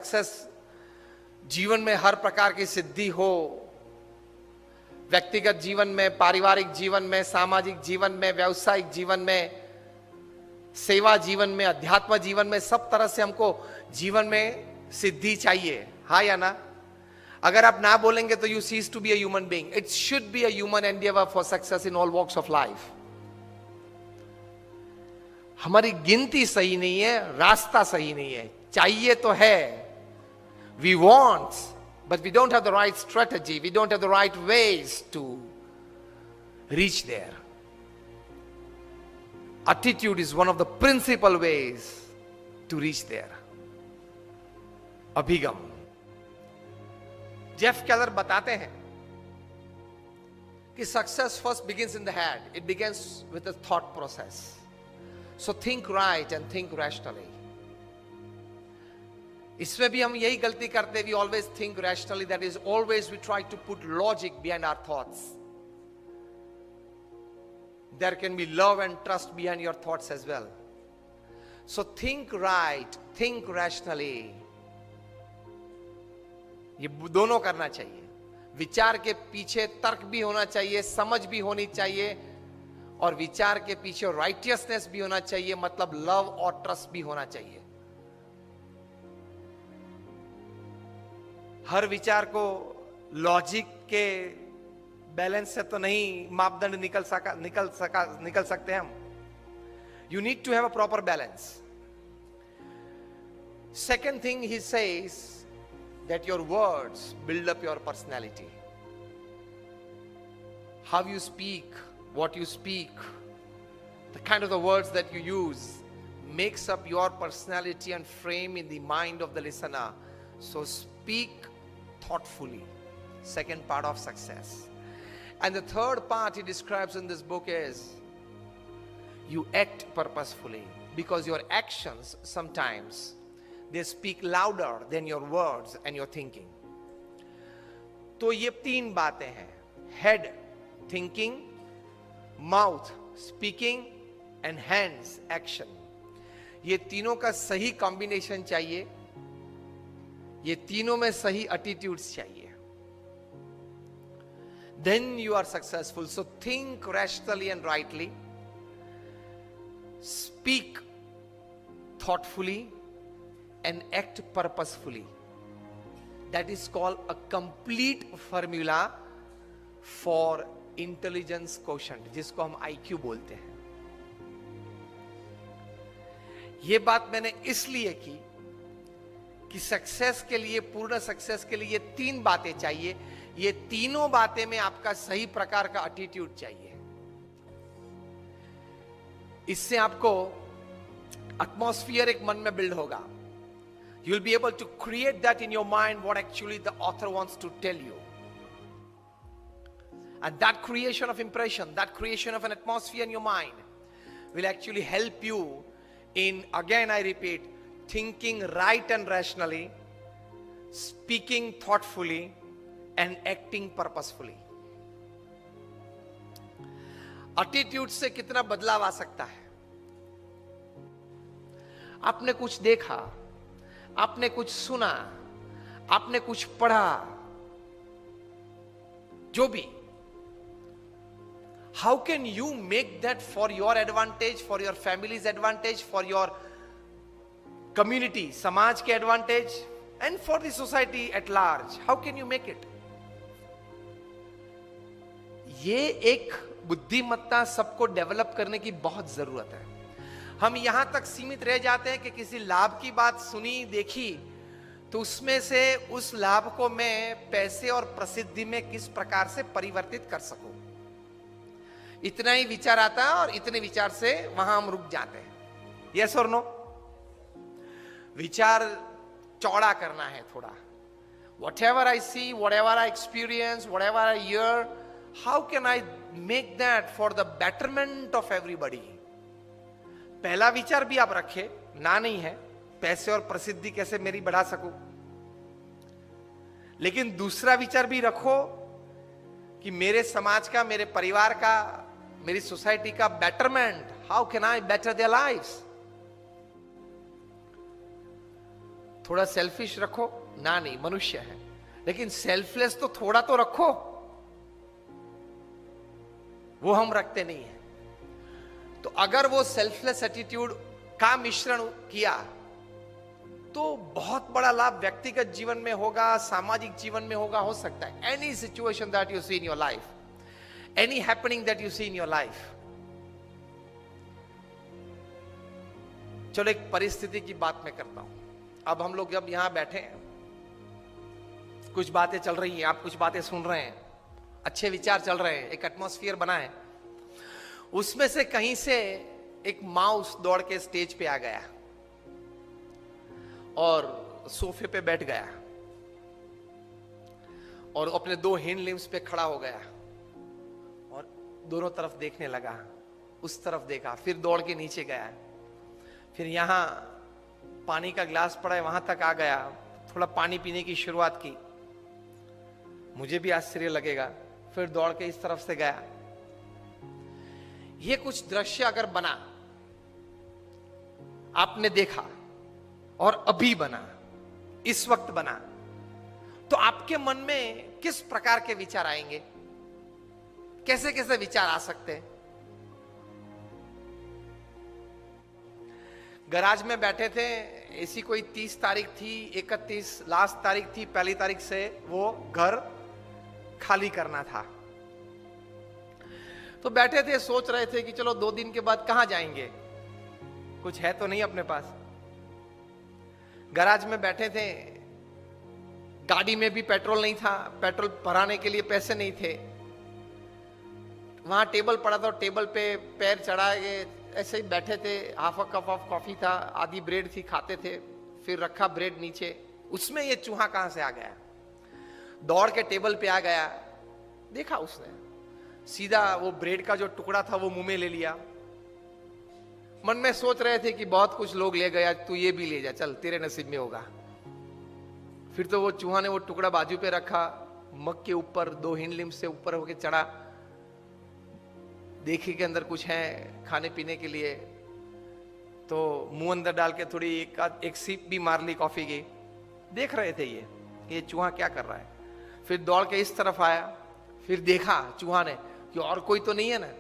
Success जीवन में हर प्रकार की सिद्धि हो, व्यक्तिगत जीवन में, पारिवारिक जीवन में, सामाजिक जीवन में, व्यावसायिक जीवन में, सेवा जीवन में, अध्यात्म जीवन में, सब तरह से हमको जीवन में सिद्धि चाहिए, हाँ या ना? अगर आप ना बोलेंगे तो you cease to be a human being. It should be a human endeavour for success in all walks of life. हमारी गिनती सही नहीं है, रास्ता सही नहीं है. चाहिए तो है, we want, but we don't have the right strategy, we don't have the right ways to reach there. Attitude is one of the principal ways to reach there. अभिगम. जेफ केलर बताते हैं कि success first begins in the head. It begins with a thought process. So think right and think rationally. इसमें भी हम यही गलती करते हैं. We always think rationally. That is, always we try to put logic behind our thoughts. There can be love and trust behind your thoughts as well. So think right, think rationally. ये दोनों करना चाहिए. विचार के पीछे तर्क भी होना चाहिए, समझ भी होनी चाहिए, और विचार के पीछे राइटियसनेस भी होना चाहिए, मतलब लव और ट्रस्ट भी होना चाहिए. हर विचार को लॉजिक के बैलेंस से तो नहीं मापदंड निकल सकते हम. You need to have a proper balance. Second thing he says that your words build up your personality. How you speak, what you speak, the kind of the words that you use makes up your personality and frame in the mind of the listener. So speak thoughtfully. Second part of success. And the third part he describes in this book is you act purposefully, because your actions sometimes they speak louder than your words and your thinking. तो ये तीन बातें हैं: head thinking, mouth speaking and hands action. ये तीनों का सही combination चाहिए. ये तीनों में सही एटीट्यूड्स चाहिए. Then you are successful. So think rationally and rightly, speak thoughtfully and act purposefully. That is called a complete formula for intelligence quotient, जिसको हम आईक्यू बोलते हैं. यह बात मैंने इसलिए की कि सक्सेस के लिए, पूर्ण सक्सेस के लिए ये तीन बातें चाहिए. ये तीनों बातें में आपका सही प्रकार का एटीट्यूड चाहिए. इससे आपको एटमॉस्फियर एक मन में बिल्ड होगा. You will be able to create that in your mind what actually the author wants to tell you. And that creation of impression, that creation of an atmosphere in your mind will actually help you in, again I repeat, thinking right and rationally, speaking thoughtfully, and acting purposefully. Attitude से कितना बदलाव आ सकता है? आपने कुछ देखा, आपने कुछ सुना, आपने कुछ पढ़ा, जो भी, how can you make that for your advantage, for your family's advantage, for your community, समाज के advantage, and for the society at large? How can you make it? ये एक बुद्धिमत्ता सबको डेवलप करने की बहुत जरूरत है. हम यहां तक सीमित रह जाते हैं कि किसी लाभ की बात सुनी, देखी, तो उसमें से उस लाभ को मैं पैसे और प्रसिद्धि में किस प्रकार से परिवर्तित कर सकूं, इतना ही विचार आता है, और इतने विचार से वहां हम रुक जाते हैं. यस और नो? विचार चौड़ा करना है थोड़ा. Whatever I see, whatever I experience, whatever I hear, how can I make that for the betterment of everybody? पहला विचार भी आप रखे, ना नहीं है, पैसे और प्रसिद्धि कैसे मेरी बढ़ा सकूं. लेकिन दूसरा विचार भी रखो कि मेरे समाज का, मेरे परिवार का, मेरी सोसाइटी का betterment. How can I better their lives? थोड़ा सेल्फिश रखो ना, नहीं मनुष्य है, लेकिन सेल्फलेस तो थोड़ा तो रखो, वो हम रखते नहीं है। तो अगर वो सेल्फलेस एटीट्यूड का मिश्रण किया तो बहुत बड़ा लाभ व्यक्तिगत जीवन में होगा, सामाजिक जीवन में होगा, हो सकता है। Any situation that you see in your life, any happening that you see in your life. चलो एक परिस्थिति की बात मैं करता हूं। अब हम लोग जब यहां बैठे हैं, कुछ बातें चल रही हैं, आप कुछ बातें सुन रहे हैं, अच्छे विचार चल रहे हैं, एक एटमॉस्फेयर बना है, उसमें से कहीं से एक माउस दौड़ के स्टेज पे आ गया और सोफे पे बैठ गया और अपने दो हिंड लिम्स पे खड़ा हो गया और दोनों तरफ देखने लगा। उस तरफ देखा, फिर दौड़ के नीचे गया, फिर यहां पानी का ग्लास पड़ा है वहां तक आ गया, थोड़ा पानी पीने की शुरुआत की। मुझे भी आश्चर्य लगेगा, फिर दौड़ के इस तरफ से गया। ये कुछ दृश्य अगर बना, आपने देखा और अभी बना, इस वक्त बना, तो आपके मन में किस प्रकार के विचार आएंगे? कैसे कैसे विचार आ सकते हैं? गराज में बैठे थे, ऐसी कोई 30 तारीख थी, 31 लास्ट तारीख थी, पहली तारीख से वो घर खाली करना था। तो बैठे थे, सोच रहे थे कि चलो 2 दिन के बाद कहां जाएंगे, कुछ है तो नहीं अपने पास। गराज में बैठे थे, गाड़ी में भी पेट्रोल नहीं था, पेट्रोल भराने के लिए पैसे नहीं थे। वहां टेबल पड़ा था, टेबल पे पैर चढ़ा के ऐसे ही बैठे थे, half a cup of coffee था, आधी ब्रेड थी, खाते थे, फिर रखा ब्रेड नीचे। उसमें ये चूहा कहां से आ गया? दौड़ के टेबल पे आ गया, देखा उसने, सीधा वो ब्रेड का जो टुकड़ा था वो मुंह में ले लिया। मन में सोच रहे थे कि बहुत कुछ लोग ले गया, तू ये भी ले जा, चल तेरे नसीब में होगा। फिर तो वो चूहा ने वो टुकड़ा बाजू पे रखा, मग के ऊपर 2 हिंड लिम्स से ऊपर होके चढ़ा, देखी के अंदर कुछ है खाने पीने के लिए, तो मुंह अंदर डाल के थोड़ी एक सीप भी मार ली कॉफी की। देख रहे थे ये चूहा क्या कर रहा है। फिर दौड़ के इस तरफ आया, फिर देखा चूहा ने कि और कोई तो नहीं है ना,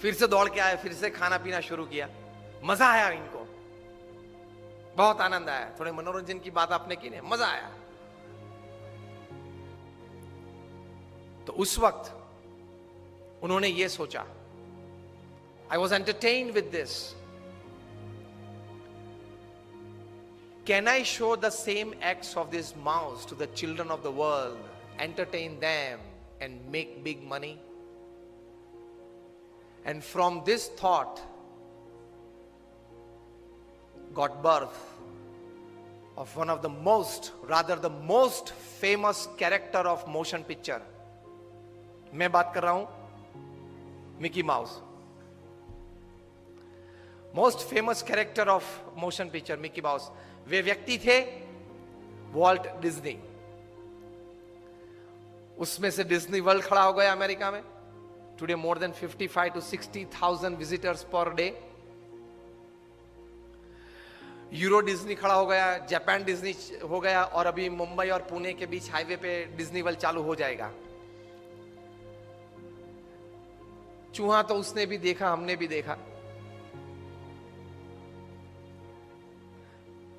फिर से दौड़ के आया, फिर से खाना पीना शुरू किया। मजा आया इनको, बहुत आनंद आया। थोड़े मनोरंजन की बात आपने की, मजा आया। तो उस वक्त उन्होंने ये सोचा, I was entertained with this, can I show the same acts of this mouse to the children of the world, entertain them and make big money? And from this thought got birth of one of the most, rather the most famous character of motion picture. मैं बात कर रहा हूं Mickey Mouse, most famous character of motion picture Mickey Mouse. वे व्यक्ति थे Walt Disney. उसमें से डिज्नी वर्ल्ड खड़ा हो गया अमेरिका में। Today more than 55 to 60,000 visitors per day. Euro Disney खड़ा हो गया, जापान डिज्नी हो गया, और अभी मुंबई और पुणे के बीच हाईवे पे डिज्नी वर्ल्ड चालू हो जाएगा। चूहा तो उसने भी देखा, हमने भी देखा।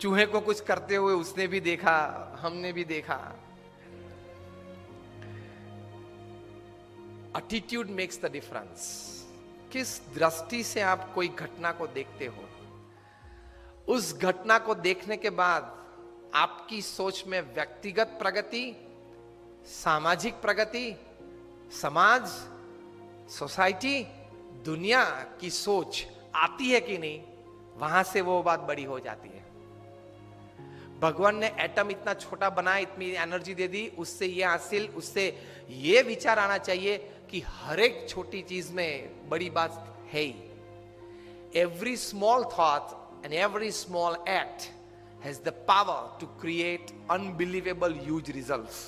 चूहे को कुछ करते हुए उसने भी देखा, हमने भी देखा। Attitude makes the difference. किस दृष्टि से आप कोई घटना को देखते हो, उस घटना को देखने के बाद आपकी सोच में व्यक्तिगत प्रगति, सामाजिक प्रगति, समाज, सोसाइटी, दुनिया की सोच आती है कि नहीं, वहां से वो बात बड़ी हो जाती है। भगवान ने एटम इतना छोटा बनाया, इतनी एनर्जी दे दी, उससे ये हासिल, उससे ये विचार आना चाहिए कि हर एक छोटी चीज में बड़ी बात है ही। Every small thought and every small act has the power to create unbelievable huge results.